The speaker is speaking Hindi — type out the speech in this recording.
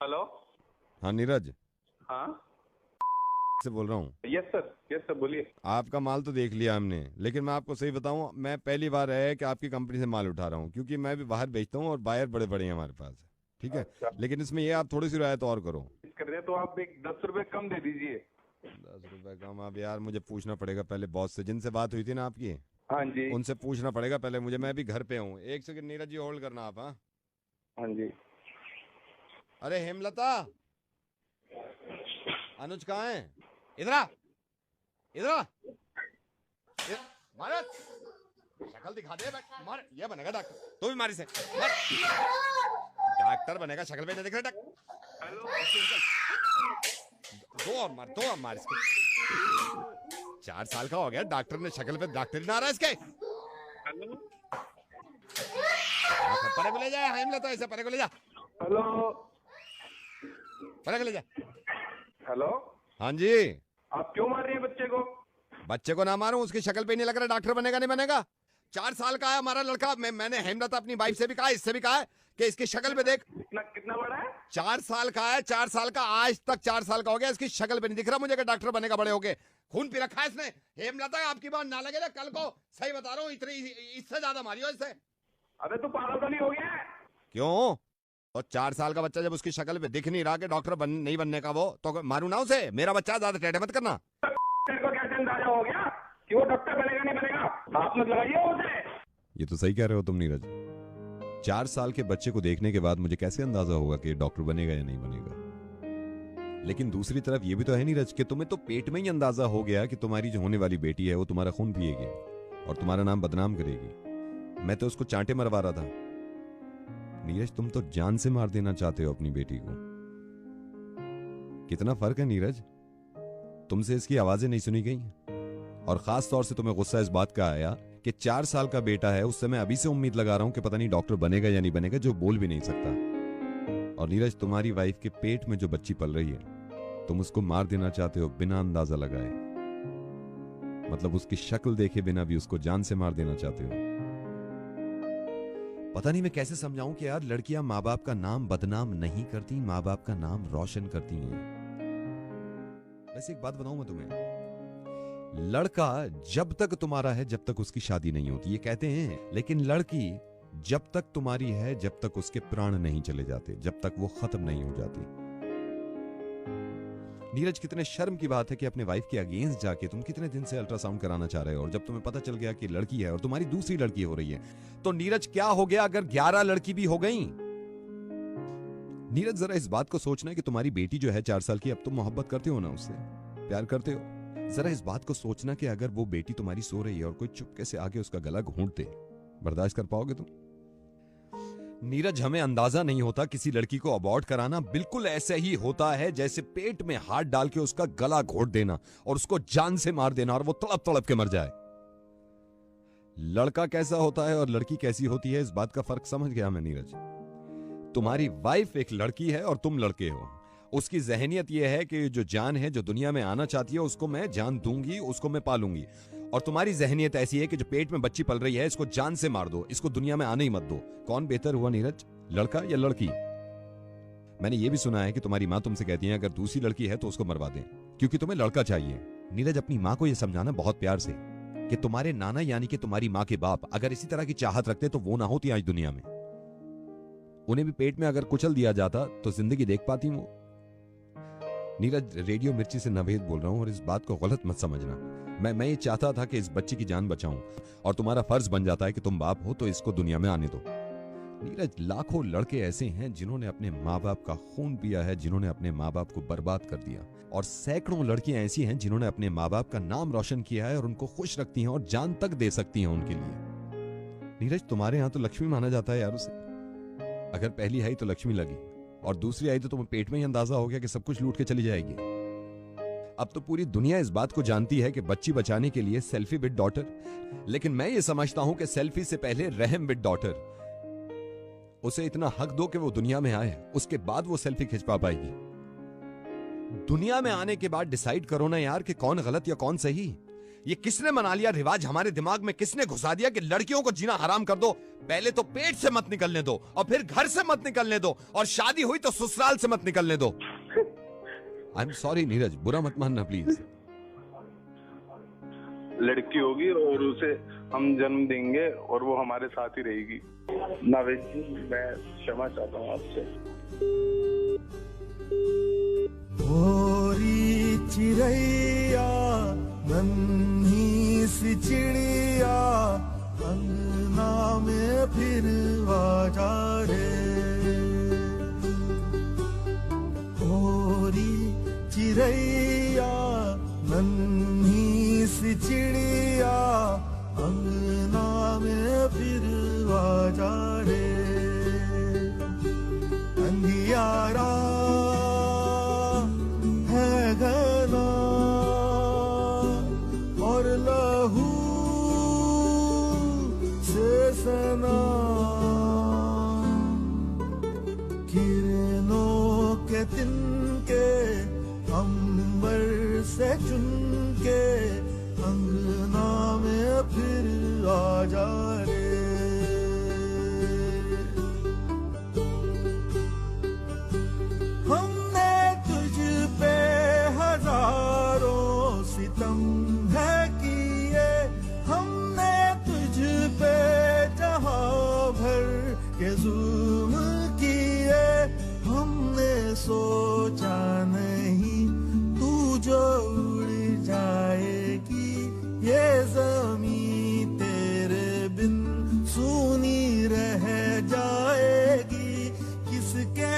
हेलो। हाँ नीरज हाँ। से बोल रहा हूँ। यस सर बोलिए। आपका माल तो देख लिया हमने, लेकिन मैं आपको सही बताऊँ, मैं पहली बार है कि आपकी कंपनी से माल उठा रहा हूँ, क्योंकि मैं भी बाहर बेचता हूँ और बायर बड़े बड़े हैं हमारे पास। ठीक है। अच्छा, लेकिन इसमें ये आप थोड़ी सी रियायत और करो। कर रहे हैं तो आप एक 10 रुपए कम दे दीजिए। 10 रुपए कम? अब यार मुझे पूछना पड़ेगा पहले बॉस से, जिनसे बात हुई थी ना आपकी, हाँ जी। उनसे पूछना पड़ेगा पहले मुझे। मैं भी घर पे हूँ। एक सेकंड नीरज जी, होल्ड करना आप। हाँ। हाँ जी। अरे हेमलता, अनुज कहाँ है? इधर आ, इधर आ। भारत, शक्ल दिखा दे। मार, ये बनेगा डॉक्टर। तू भी मारी से मार। डॉक्टर बनेगा, शक्ल पे नहीं दिख रहा। हेलो। दो और मार इसके। 4 साल का हो गया, डॉक्टर ने शक्ल पे डॉक्टर ही ना रहा इसके। हेलो। परे को ले जा, हेमलता, ऐसे परे को ले जा, हेलो। परे को ले जा। हेलो। हाँ जी। आप क्यों मार रहे हैं बच्चे को? बच्चे को ना मारूं, उसकी शक्ल पे नहीं लग रहा डॉक्टर बनेगा नहीं बनेगा। 4 साल का है हमारा लड़का। मैंने हेमलता अपनी वाइफ से भी कहा, इससे भी कहा है कि इसकी शक्ल पे देख। कितना कितना बड़ा है? 4 साल का है, 4 साल का। आज तक 4 साल का हो गया, इसकी शक्ल पे नहीं दिख रहा मुझे कि डॉक्टर बनेगा बड़े होके। खून पी रखा है इसने। हेमलता, आपकी बात ना लगे ना कल को, सही बता रहा हूँ, इतनी इससे ज्यादा मारियो इससे। अबे तू पागल तो नहीं हो गया है? क्यों? और 4 साल का बच्चा जब उसकी शक्ल पे दिख नहीं रहा कि डॉक्टर नहीं बनने का वो, तो मारू ना उसे? मेरा बच्चा, ज्यादा टेढ़े मत करना। तेरे को कैसे अंदाजा हो गया कि वो डॉक्टर बनेगा नहीं बनेगा? आप मत लगाइए उसे। ये तो सही कह रहे हो तुम नीरज। 4 साल के बच्चे को देखने के बाद मुझे कैसे अंदाजा होगा कि डॉक्टर बनेगा या नहीं बनेगा? लेकिन दूसरी तरफ ये भी तो है नीरज कि तुम्हें तो पेट में ही अंदाजा हो गया कि तुम्हारी जो होने वाली बेटी है वो तुम्हारा खून पिएगी और तुम्हारा नाम बदनाम करेगी। मैं तो उसको चांटे मरवा रहा था। नीरज, तुम तो जान से मार देना चाहते हो अपनी बेटी को। कितना फर्क है नीरज। तुमसे इसकी आवाजें नहीं सुनी गई, और खास तौर से तुम्हें गुस्सा इस बात का आया कि 4 साल का बेटा है। उससे मैं अभी से उम्मीद लगा रहा हूं कि पता नहीं डॉक्टर बनेगा या नहीं बनेगा, जो बोल भी नहीं सकता। और नीरज, तुम्हारी वाइफ के पेट में जो बच्ची पल रही है, तुम उसको मार देना चाहते हो बिना अंदाजा लगाए। मतलब उसकी शक्ल देखे बिना भी उसको जान से मार देना चाहते हो। पता नहीं मैं कैसे समझाऊं कि यार, लड़कियां माँ बाप का नाम बदनाम नहीं करती, माँ बाप का नाम रोशन करती हैं। वैसे एक बात बताऊं मैं तुम्हें, लड़का जब तक तुम्हारा है जब तक उसकी शादी नहीं होती, ये कहते हैं। लेकिन लड़की जब तक तुम्हारी है जब तक उसके प्राण नहीं चले जाते, जब तक वो खत्म नहीं हो जाती। नीरज, कितने शर्म की बात है कि अपने वाइफ के अगेंस्ट जाके तुम कितने दिन से अल्ट्रासाउंड कराना चाह रहे हो, और जब तुम्हें पता चल गया कि लड़की है और तुम्हारी दूसरी लड़की हो रही है, तो नीरज क्या हो गया अगर 11 लड़की भी हो गई? नीरज, जरा इस बात को सोचना कि तुम्हारी बेटी जो है 4 साल की, अब तुम मोहब्बत करते हो ना उससे, प्यार करते हो। जरा इस बात को सोचना कि अगर वो बेटी तुम्हारी सो रही है और कोई चुपके से आके उसका गला घोंट दे, बर्दाश्त कर पाओगे तुम? नीरज, हमें अंदाजा नहीं होता किसी लड़की को अबॉर्ट कराना बिल्कुल ऐसे ही होता है जैसे पेट में हाथ डाल के उसका गला घोंट देना और उसको जान से मार देना और वो तड़प तड़प के मर जाए। लड़का कैसा होता है और लड़की कैसी होती है, इस बात का फर्क समझ गया मैं नीरज। तुम्हारी वाइफ एक लड़की है और तुम लड़के हो। उसकी जहनियत यह है कि जो जान है, जो दुनिया में आना चाहती है, उसको मैं जान दूंगी, उसको मैं पालूंगी। और तुम्हारी जहनियत ऐसी है कि जो पेट में बच्ची पल रही है, इसको जान से मार दो, इसको दुनिया में आने ही मत दो। कौन बेहतर हुआ नीरज, लड़का या लड़की? मैंने ये भी सुना है कि तुम्हारी माँ तुमसे कहती है अगर दूसरी लड़की है तो उसको मरवा दें, क्योंकि तुम्हें लड़का चाहिए। नीरज, अपनी माँ को यह समझाना बहुत प्यार से कि तुम्हारे नाना यानी कि तुम्हारी माँ के बाप अगर इसी तरह की चाहत रखते तो वो ना होती आज दुनिया में। उन्हें भी पेट में अगर कुचल दिया जाता तो जिंदगी देख पाती वो। नीरज, रेडियो मिर्ची से नवेद बोल रहा हूं और इस बात को गलत मत समझना। मैं ये चाहता था कि इस बच्चे की जान बचाऊं, और तुम्हारा फर्ज बन जाता है कि तुम बाप हो तो इसको दुनिया में आने दो। नीरज, लाखों लड़के ऐसे हैं जिन्होंने अपने माँ बाप का खून पिया है, जिन्होंने अपने माँ बाप को बर्बाद कर दिया, और सैकड़ों लड़कियां ऐसी हैं जिन्होंने अपने माँ बाप का नाम रोशन किया है और उनको खुश रखती हैं और जान तक दे सकती हैं उनके लिए। नीरज, तुम्हारे यहां तो लक्ष्मी माना जाता है यार उसे। अगर पहली आई तो लक्ष्मी लगी और दूसरी आई तो तुम्हें पेट में ही अंदाजा हो गया कि सब कुछ लूट के चली जाएगी। अब तो पूरी दुनिया इस बात को जानती है कि बच्ची बचाने के लिए सेल्फी विद डॉटर, लेकिन मैं ये समझता हूं कि सेल्फी से पहले रहम विद डॉटर। उसे इतना हक दो कि वो दुनिया में आए, उसके बाद वो सेल्फी खिंचवा पाएगी। दुनिया में आने के बाद डिसाइड करो ना यार कि कौन गलत या कौन सही। ये किसने मना लिया रिवाज, हमारे दिमाग में किसने घुसा दिया कि लड़कियों को जीना हराम कर दो? पहले तो पेट से मत निकलने दो, और फिर घर से मत निकलने दो, और शादी हुई तो ससुराल से मत निकलने दो। आई एम सॉरी नीरज, बुरा मत मानना प्लीज। लड़की होगी और उसे हम जन्म देंगे और वो हमारे साथ ही रहेगी। नावेद जी, मैं क्षमा चाहता हूँ आपसे। होरी चिड़ैया नन्ही सी चिड़िया अंगना में फिर आजा रे। होरी चिड़ैया नन्ही सी चिड़िया अंगना में फिर आजा रे। अंधियारा है घना और लहू से सना, किरणों के तिनके अंबर से चुनके अंगना में फिर आजा रे। हमने तुझ पे हजारों सितम है किए, हमने तुझ पे जहां भर के जुल्म किए। हमने सोचा नहीं तू जो उड़ जाएगी, ये ज़मीं तेरे बिन सूनी रह जाएगी। किसके